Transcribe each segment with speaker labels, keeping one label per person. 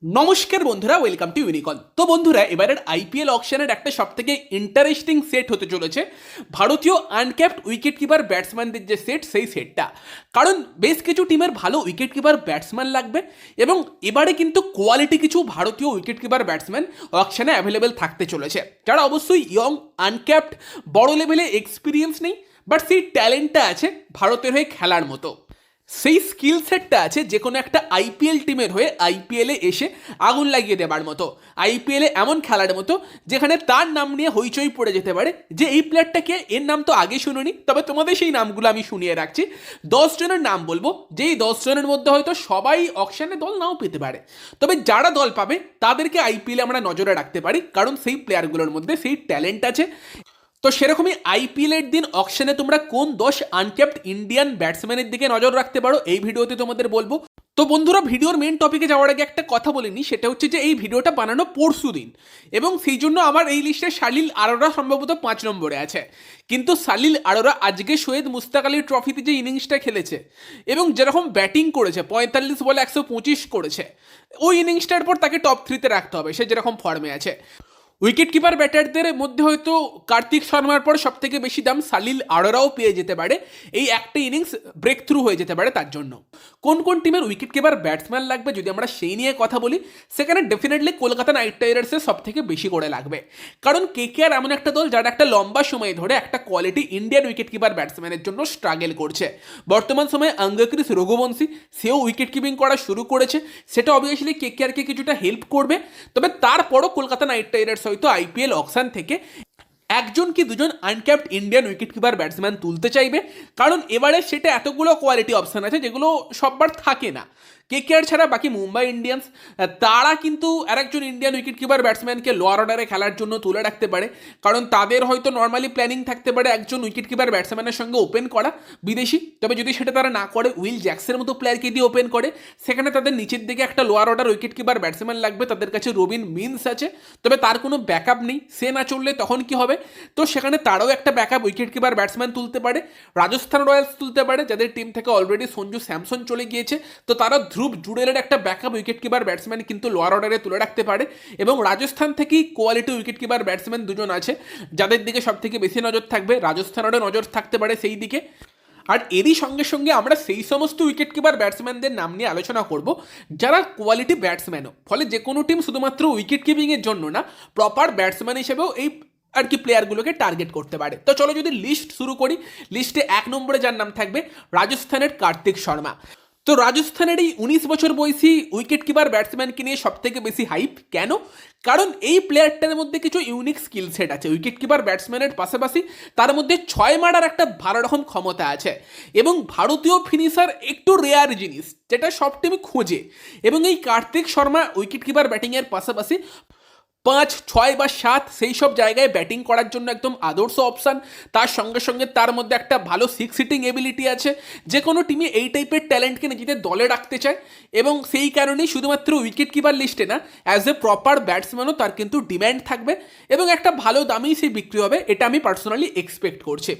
Speaker 1: নমস্কার বন্ধুরা, welcome to ইউনিকন। তো বন্ধুরা, এবারের আইপিএল অকশনের একটা সবথেকে ইন্টারেস্টিং সেট হতে চলেছে ভারতীয় আনক্যাপড উইকেট কিপার ব্যাটসম্যানদের যে সেট, সেই সেটটা। কারণ বেশ কিছু টিমের ভালো উইকেট কিপার ব্যাটসম্যান লাগবে এবং এবারে কিন্তু কোয়ালিটি কিছু ভারতীয় উইকেট কিপার ব্যাটসম্যান অকশনে অ্যাভেলেবেল থাকতে চলেছে, যারা অবশ্যই ইয়ং, আনক্যাপড, বড় লেভেলে এক্সপিরিয়েন্স নেই, বাট সেই ট্যালেন্টটা আছে ভারতের হয়ে খেলার মতো। সেই স্কিল সেটটা আছে যে কোনো একটা আইপিএল টিমের হয়ে আইপিএলে এসে আগুন লাগিয়ে দেবার মতো, আইপিএলে এমন খেলার মতো যেখানে তার নাম নিয়ে হইচই পড়ে যেতে পারে যে এই প্লেয়ারটাকে, এর নাম তো আগে শুনুনি, তবে তোমাদের সেই নামগুলো আমি শুনিয়ে রাখছি। 10 জনের নাম বলবো, যেই 10 জনের মধ্যে হয়তো সবাই অকশনে দল নাও পেতে পারে, তবে যারা দল পাবে তাদেরকে আইপিএলে আমরা নজরে রাখতে পারি, কারণ সেই প্লেয়ারগুলোর মধ্যে সেই ট্যালেন্ট আছে। তো সেরকমই আইপিএলের দিন অকশনে তোমরা কোন 10 আনক্যাপড ইন্ডিয়ান ব্যাটসম্যানের দিকে নজর রাখতে পারো, এই ভিডিওতে তোমাদের বলবো। তো বন্ধুরা, ভিডিওর মেন টপিকে যাওয়ার আগে একটা কথা বলিনি, সেটা হচ্ছে যে এই ভিডিওটা বানানো পরশু দিন, এবং সেই জন্য আমার এই লিস্টে সালিল আরোরা সম্ভবত 5 নম্বরে আছে। কিন্তু সালিল আরোরা আজকে সৈয়দ মুস্তাক আলী ট্রফিতে যে ইনিংসটা খেলেছে এবং যেরকম ব্যাটিং করেছে, 45 বলে 125 করেছে, ওই ইনিংসটার পর তাকে টপ 3-তে রাখতে হবে, সে যেরকম ফর্মে আছে। উইকেট কিপার ব্যাটারদের মধ্যে হয়তো কার্তিক শর্মার পর সব থেকে বেশি দাম সালিল আরোরাও পেয়ে যেতে পারে, এই একটা ইনিংস ব্রেক থ্রু হয়ে যেতে পারে তার জন্য। কোন কোন টিমের উইকেট কিপার ব্যাটসম্যান লাগবে যদি আমরা সেই নিয়ে কথা বলি, সেখানে ডেফিনেটলি কলকাতা নাইট রাইডার্সের সব থেকে বেশি করে লাগবে। কারণ কেকেআর এমন একটা দল যারা একটা লম্বা সময় ধরে একটা কোয়ালিটি ইন্ডিয়ান উইকেট কিপার ব্যাটসম্যানের জন্য স্ট্রাগল করছে। বর্তমান সময়ে আঙ্গক্রিস রঘুবংশী, সেও উইকেট কিপিং করা শুরু করেছে, সেটা অবভিয়াসলি কেকেআরকে কিছুটা হেল্প করবে। তবে তারপরও কলকাতা নাইট রাইডার্স হয়তো আইপিএল অকশন থেকে একজন কি দুজন uncapped Indian wicket keeper batsman তুলতে চাইবে, কারণ এবারে সেটা এতগুলো কোয়ালিটি অপশন আছে যেগুলো সববার থাকে না। কেকেআর ছাড়া বাকি মুম্বাই ইন্ডিয়ান্স, তারা কিন্তু আরেকজন ইন্ডিয়ান উইকেট কিপার ব্যাটসম্যানকে লোয়ার অর্ডারে খেলার জন্য তুলে রাখতে পারে, কারণ তাদের হয়তো নর্মালি প্ল্যানিং থাকতে পারে একজন উইকেট কিপার ব্যাটসম্যানের সঙ্গে ওপেন করা বিদেশি। তবে যদি সেটা তারা না করে, উইল জ্যাক্সের মতো প্লেয়ারকে দিয়ে ওপেন করে, সেখানে তাদের নিচের দিকে একটা lower order wicket keeper batsman লাগবে। তাদের কাছে রবিন মিন্স আছে, তবে তার কোনো ব্যাকআপ নেই, সে না চললে তখন কি হবে? তো সেখানে তারাও একটা ব্যাকআপ উইকেট কিপার ব্যাটসম্যান তুলতে পারে। রাজস্থান রয়্যালস তুলতে পারে, যাদের টিম থেকে অলরেডি সঞ্জু স্যামসন চলে গিয়েছে, তো তারা ধ্রুব জুডেলের একটা ব্যাকআপ উইকেট কিপার ব্যাটসম্যান কিন্তু লোয়ার অর্ডারে তুলে রাখতে পারে। এবং রাজস্থান থেকেই কোয়ালিটি উইকেট কিপার ব্যাটসম্যান দুজন আছে যাদের দিকে সব থেকে বেশি নজর থাকবে, রাজস্থানেরও নজর থাকতে পারে সেই দিকে। আর এরই সঙ্গে সঙ্গে আমরা সেই সমস্ত উইকেট কিপার ব্যাটসম্যানদের নাম নিয়ে আলোচনা করব যারা কোয়ালিটি ব্যাটসম্যানও, ফলে যে কোনো টিম শুধুমাত্র উইকেট কিপিংয়ের জন্য না, প্রপার ব্যাটসম্যান হিসেবেও এই আর কি প্লেয়ারগুলোকে টার্গেট করতে পারে। তো চলো যদি লিস্ট শুরু করি। লিস্টে 1 নম্বরে যার নাম থাকবে রাজস্থানের কার্তিক শর্মা। তো রাজস্থানের এই 19 বছর বয়সী উইকেট কিপার ব্যাটসম্যানকে নিয়ে সব থেকে বেশি হাইপ কেন? কারণ এই প্লেয়ারটার মধ্যে কিছু ইউনিক স্কিল সেট আছে। উইকেট কিপার ব্যাটসম্যানের পাশাপাশি তার মধ্যে 6 মারার একটা ভালো রকম ক্ষমতা আছে, এবং ভারতীয় ফিনিশার একটু রেয়ার জিনিস, যেটা সব টিমই খোঁজে। এবং এই কার্তিক শর্মা উইকেট কিপার ব্যাটিংয়ের পাশাপাশি 5, 6 বা 7 সেই সব জায়গায় ব্যাটিং করার জন্য একদম আদর্শ অপশান। তার সঙ্গে সঙ্গে তার মধ্যে একটা ভালো সিক্স হিটিং এবিলিটি আছে। যে কোনো টিমে এই টাইপের ট্যালেন্টকে নিজেদের দলে রাখতে চায়, এবং সেই কারণেই শুধুমাত্র উইকেট কিপার লিস্টে না, অ্যাজ এ প্রপার ব্যাটসম্যানও তার কিন্তু ডিম্যান্ড থাকবে, এবং একটা ভালো দামেই সে বিক্রি হবে, এটা আমি পার্সোনালি এক্সপেক্ট করছি।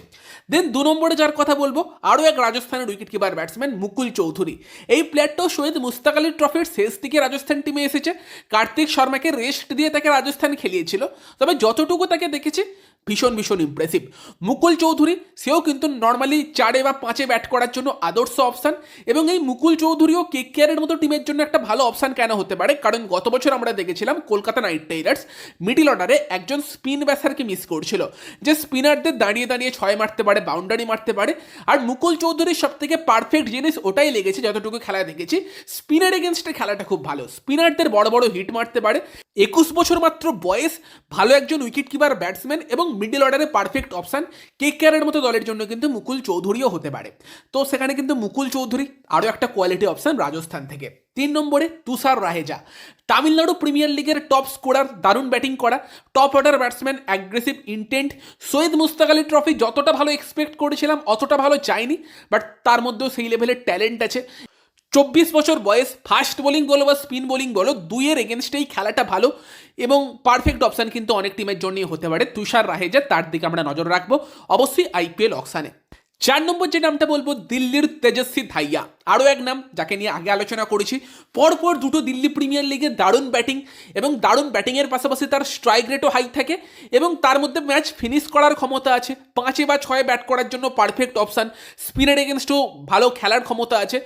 Speaker 1: দেন 2 নম্বরে যার কথা বলবো, আরও এক রাজস্থানের উইকেট কিপার ব্যাটসম্যান মুকুল চৌধুরী। এই প্লেয়ারটাও সৈয়দ মুস্তাক আলী ট্রফির শেষ দিকে রাজস্থান টিমে এসেছে। কার্তিক শর্মাকে রেস্ট দিয়ে তাকে রাজস্থান খেলিয়েছিল, তবে যতটুকু তাকে দেখেছি ভীষণ ভীষণ ইমপ্রেসিভ। মুকুল চৌধুরী, সেও কিন্তু নর্মালি 4 বা 5 ব্যাট করার জন্য আদর্শ অপশান, এবং এই মুকুল চৌধুরীও কেকেআরের মতো টিমের জন্য একটা ভালো অপশান কেন হতে পারে, কারণ গত বছর আমরা দেখেছিলাম কলকাতা নাইট রাইডার্স মিডিল অর্ডারে একজন স্পিন ব্যাসারকে মিস করছিল, যে স্পিনারদের দাঁড়িয়ে দাঁড়িয়ে 6 মারতে পারে, বাউন্ডারি মারতে পারে। আর মুকুল চৌধুরীর সব থেকে পারফেক্ট জিনিস ওটাই লেগেছে যতটুকু খেলা দেখেছি, স্পিনার এগেনস্টে খেলাটা খুব ভালো, স্পিনারদের বড় বড় হিট মারতে পারে। 21 বছর মাত্র বয়স, ভালো একজন উইকেট কিপার ব্যাটসম্যান এবং মিডল অর্ডারে পারফেক্ট অপশান। কেকেআরের মতো দলের জন্য কিন্তু মুকুল চৌধুরীও হতে পারে। তো সেখানে কিন্তু মুকুল চৌধুরী আরও একটা কোয়ালিটি অপশান রাজস্থান থেকে। 3 নম্বরে তুষার রাহেজা, তামিলনাড়ু প্রিমিয়ার লিগের টপ স্কোরার, দারুণ ব্যাটিং করা, top order batsman, aggressive intent. Syed Mushtaq Ali trophy যতটা ভালো এক্সপেক্ট করেছিলাম অতটা ভালো যায়নি, বাট তার মধ্যেও সেই লেভেলের ট্যালেন্ট আছে। 24 বছর বয়স, ফাস্ট বোলিং বলো বা স্পিন বোলিং বলো, দুইয়ের এগেনস্টেই খেলাটা ভালো, এবং পারফেক্ট অপশান কিন্তু অনেক টিমের জন্যই হতে পারে তুষার রাহেজা। তার দিকে আমরা নজর রাখবো অবশ্যই আইপিএল অকশানে। 4 নম্বর যে নামটা বলবো, দিল্লির তেজস্বী ধাইয়া। আরও এক নাম যাকে নিয়ে আগে আলোচনা করেছি, পরপর দুটো দিল্লি প্রিমিয়ার লিগে দারুণ ব্যাটিং, এবং দারুণ ব্যাটিংয়ের পাশাপাশি তার স্ট্রাইক রেটও হাই থাকে, এবং তার মধ্যে ম্যাচ ফিনিশ করার ক্ষমতা আছে। 5 বা 6 ব্যাট করার জন্য পারফেক্ট অপশান। স্পিনের এগেনস্টও ভালো খেলার ক্ষমতা আছে।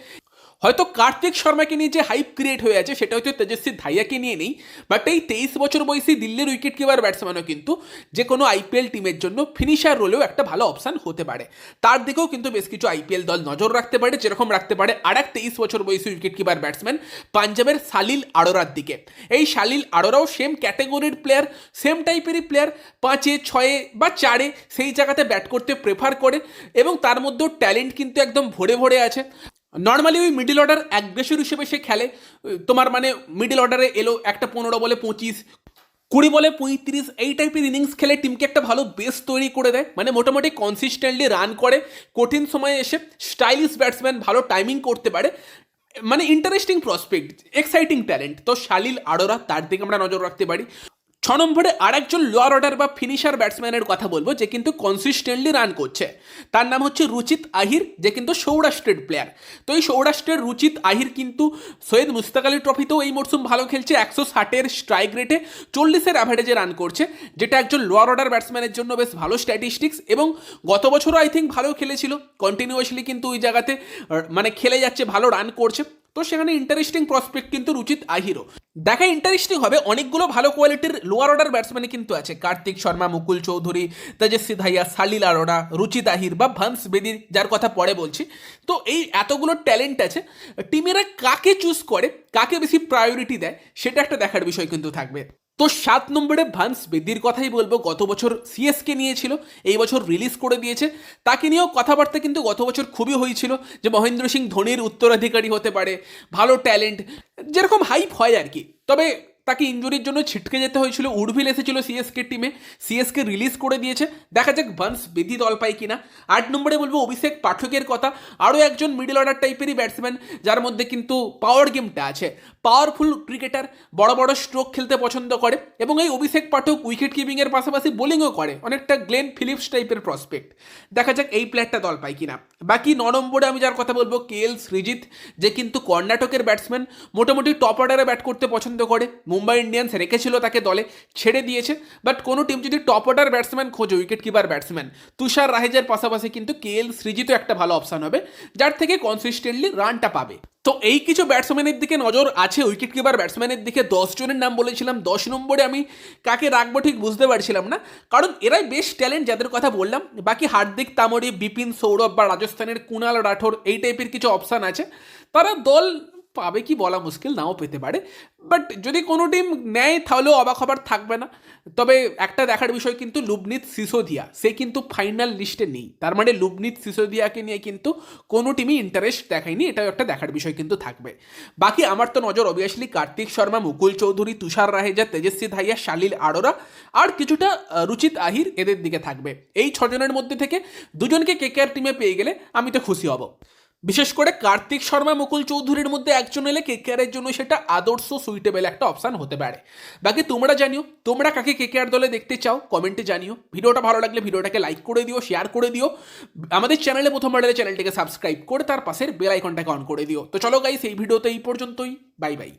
Speaker 1: হয়তো কার্তিক শর্মাকে নিয়ে যে হাইপ ক্রিয়েট হয়ে আছে সেটা হয়তো তেজস্বী ধাইয়াকে নিয়ে নেই, বাট এই 23 বছর বয়সী দিল্লির উইকেট কিপার ব্যাটসম্যানও কিন্তু যে কোনো আইপিএল টিমের জন্য ফিনিশার রোলেও একটা ভালো অপশান হতে পারে। তার দিকেও কিন্তু বেশ কিছু আইপিএল দল নজর রাখতে পারে, যেরকম রাখতে পারে আর এক 23 বছর বয়সী উইকেট কিপার ব্যাটসম্যান পাঞ্জাবের সালিল আরোরার দিকে। এই সালিল আরোরাও সেম ক্যাটেগরির প্লেয়ার, সেম টাইপেরই প্লেয়ার, 5-এ 6-এ বা 4-এ সেই জায়গাতে ব্যাট করতে প্রেফার করে, এবং তার মধ্যেও ট্যালেন্ট কিন্তু একদম ভরে ভরে আছে। নর্মালি ওই মিডল অর্ডার অ্যাগ্রেসর হিসেবে সে খেলে। তোমার মানে মিডল অর্ডারে এলো একটা 15 বলে 25, 20 বলে 35, এই টাইপের ইনিংস খেলে টিমকে একটা ভালো বেস তৈরি করে দেয়। মানে মোটামুটি কনসিস্টেন্টলি রান করে, কঠিন সময়ে এসে স্টাইলিশ ব্যাটসম্যান, ভালো টাইমিং করতে পারে। মানে ইন্টারেস্টিং প্রসপেক্ট, এক্সাইটিং ট্যালেন্ট। তো শালিল আরোরা, তার দিকে আমরা নজর রাখতে পারি। 6 নম্বরে আরেকজন লোয়ার অর্ডার বা ফিনিশার ব্যাটসম্যানের কথা বলবো, যে কিন্তু কনসিস্টেন্টলি রান করছে। তার নাম হচ্ছে রুচিত আহির, যে কিন্তু সৌরাষ্ট্রের প্লেয়ার। তো এই সৌরাষ্ট্রের রুচিত আহির কিন্তু সৈয়দ মুস্তাক আলী ট্রফিতেও এই মরশুম ভালো খেলছে। 160-এর স্ট্রাইক রেটে 40-এর অ্যাভারেজে রান করছে, যেটা একজন লোয়ার অর্ডার ব্যাটসম্যানের জন্য বেশ ভালো স্ট্যাটিস্টিক্স। এবং গত বছরও আই থিঙ্ক ভালো খেলেছিল, কন্টিনিউয়াসলি কিন্তু ওই জায়গাতে মানে খেলে যাচ্ছে, ভালো রান করছে। তো সেখানে ইন্টারেস্টিং প্রসপেক্ট কিন্তু রুচিত আহিরও। দেখা ইন্টারেস্টিং হবে, অনেকগুলো ভালো কোয়ালিটির লোয়ার অর্ডার ব্যাটসম্যান কিন্তু আছে। কার্তিক শর্মা, মুকুল চৌধুরী, তেজস্বী ধাইয়া, সালিল আরোরা, রুচিত আহির বা ভান্স বেদির, যার কথা পরে বলছি। তো এই এতগুলো ট্যালেন্ট আছে, টিমেরা কাকে চুজ করে, কাকে বেশি প্রায়োরিটি দেয়, সেটা একটা দেখার বিষয় কিন্তু থাকবে। তো 7 নম্বরে ভান্স বেদির কথাই বলবো। গত বছর সিএসকে নিয়েছিল, এই বছর রিলিজ করে দিয়েছে। তাকে নিয়েও কথাবার্তা কিন্তু গত বছর খুবই হয়েছিল, যে মহেন্দ্র সিং ধোনির উত্তরাধিকারী হতে পারে, ভালো ট্যালেন্ট, যেরকম হাইপ হয় আর কি। তবে তাকে ইনজুরির জন্য ছিটকে যেতে হয়েছিল। উডভিল এসেছিল সিএসকে টিমে, সিএসকে রিলিজ করে দিয়েছে। দেখা যাক ভান্স বেদি দল পায় কিনা। 8 নম্বরে বলবো অভিষেক পাঠকের কথা। আরও একজন মিডল অর্ডার টাইপেরই ব্যাটসম্যান, যার মধ্যে কিন্তু পাওয়ার গেমটা আছে। পাওয়ারফুল ক্রিকেটার, বড় বড় স্ট্রোক খেলতে পছন্দ করে, এবং এই অভিষেক পাঠক উইকেট কিপিংয়ের পাশাপাশি বোলিংও করে, অনেকটা গ্লেন ফিলিপস টাইপের প্রসপেক্ট। দেখা যাক এই প্লেয়ারটা দল পায় কিনা। বাকি 9 নম্বরে আমি যার কথা বলবো কেএল শ্রীজিৎ, যে কিন্তু কর্ণাটকের ব্যাটসম্যান, মোটামুটি টপ অর্ডারে ব্যাট করতে পছন্দ করে। মুম্বাই ইন্ডিয়ান্স রেখেছিল তাকে দলে, ছেড়ে দিয়েছে। বাট কোনো টিম যদি টপ অর্ডার ব্যাটসম্যান খোঁজে, উইকেট কিপার ব্যাটসম্যান, তুষার রাহেজের পাশাপাশি কিন্তু কেএল শ্রীজিৎও একটা ভালো অপশান হবে, যার থেকে কনসিস্টেন্টলি রানটা পাবে। তো এই কিছু ব্যাটসম্যানের দিকে নজর আছে। উইকেট কিপার ব্যাটসম্যানের দিকে 10 জনের নাম বলেছিলাম। 10 নম্বরে আমি কাকে রাখবো ঠিক বুঝতে পারছিলাম না, কারণ এরাই বেশ ট্যালেন্ট যাদের কথা বললাম। বাকি হার্দিক তামরি, বিপিন সৌরভ বা রাজস্থানের কুণাল রাঠোর, এই টাইপের কিছু অপশান আছে। তারা দল পাবে কি বলা মুশকিল, নাও পেতে পারে। বাট যদি কোনো টিম নেয় তাহলেও অবাক হবার থাকবে না। তবে একটা দেখার বিষয় কিন্তু লুবনিত সিসোদিয়া, সে কিন্তু ফাইনাল লিস্টে নেই। তার মানে লুবনিত সিসোদিয়াকে নিয়ে কিন্তু কোনো টিমই ইন্টারেস্ট দেখায়নি, এটাও একটা দেখার বিষয় কিন্তু থাকবে। বাকি আমার তো নজর অবভিয়াসলি কার্তিক শর্মা, মুকুল চৌধুরী, তুষার রাহেজা, তেজস্বী ধাইয়া, শালিল আরোরা, আর কিছুটা রুচিত আহির, এদের দিকে থাকবে। এই 6 জনের মধ্যে থেকে 2 জনকে কেকেআর টিমে পেয়ে গেলে আমি তো খুশি হব। বিশেষ করে কার্তিক শর্মা, মুকুল চৌধুরীর মধ্যে একজন এলে কেকেআরের জন্য সেটা আদর্শ সুইটেবল একটা অপশান হতে পারে। বাকি তোমরা জানিও, তোমরা কাকে কেকেআর দলে দেখতে চাও, কমেন্টে জানিও। ভিডিওটা ভালো লাগলে ভিডিওটাকে লাইক করে দিও, শেয়ার করে দিও। আমাদের চ্যানেলে প্রথমবার এলে চ্যানেলটিকে সাবস্ক্রাইব করে তার পাশের বেল আইকনটাকে অন করে দিও। তো চলো গাইস, এই ভিডিওতে এই পর্যন্তই। Bye bye.